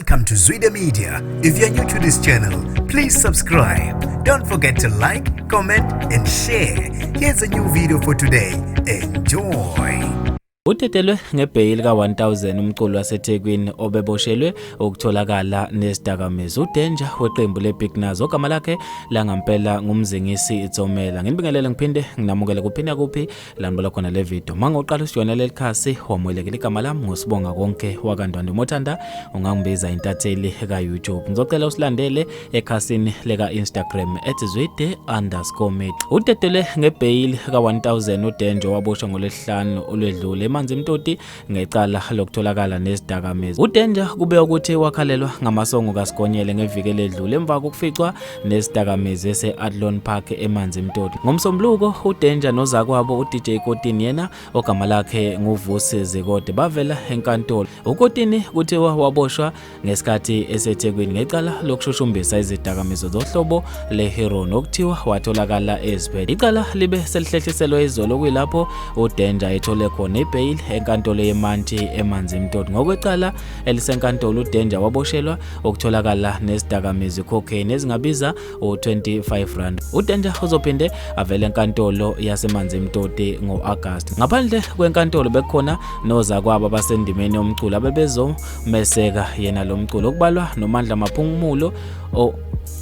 Welcome to Zwide Media. If you're new to this channel, please subscribe. Don't forget to like, comment, and share. Here's a new video for today. Enjoy. Udedelwe ngebheyili ka-1000 umculi waseThekwini obeboshelwe ukutholakala nezidakamizwa. Udanger weqembu le-Big NUZ ogama lakhe langampela ngumzingisi Itsomela. Nginibingelele ngiphinde nginamukele kuphinda kuphi lanibona khona le video. Mangoqala usijona leli khasi wamwelekela igama lami ngosibonga konke wakandwandwe Mothanda ungangibiza intatheli ka-YouTube. Ngizocela usilandele ekhasini leka Instagram @zwide_med. Udedelwe ngebheyili ka-1000 uDanger waboshwa ngolesihlanu olwedlule manzi mtoti ngecala lokutholakala nezidakamizwa. uDanger kube ukuthi wakhalelwa ngamasongo kaSigonyela ngeviki ledlule emva kokuficwa nezidakamizwa ese-Adlon Park emanzi mtoti. Ngomsombuluko uDanger nozakwabo uDJ Kotini yena ogama lakhe nguVusi Zikode bavela enkantolo. uKotini kuthiwa waboshwa ngesikhathi eseThekwini ngecala lokushushumbisa izidakamizwa zohlobo leheroin okuthiwa watholakala ezibhedlela. Icala libe selihlehliselwa izolo kuyilapho uDanger ethole khona ibheyili enkantolo yeManti emanzi mtoti. Ngokwecala elisenkantolo uDanger waboshelwa ukutholakala nezidakamizwa cocaine ezingabiza u25 rand. uDanger uzophinde avele enkantolo yasemanzi mtoti ngo-August. Ngaphandle kwenkantolo bekhona nozakwabo abasendimeni yomculo abebezomeseka yena lo mculo okubalwa noMandla Maphumulo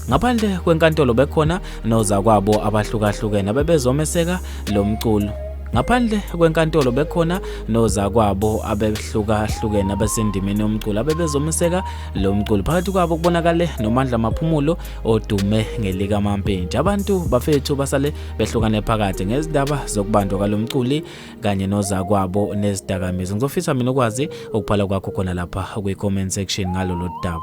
ngaphandle kwenkantolo bekhona nozakwabo abahlukahlukene abebezomeseka lo mculo. Ngaphandle kwenkantolo bekhona nozakwabo abehlukahlukene abasendimeni yomculo abebezomeseka lo mculo. Phakathi kwabo kubonakale noMandla Maphumulo odume ngelika Mampintshi. Abantu bafethu basale behlukane phakathi ngezindaba zokubanjwa kwalo mculi kanye nozakwabo nezidakamizwa. Ngizofisa mina ukwazi ukuphala kwakho khona lapha kwi-comment section ngalolu daba.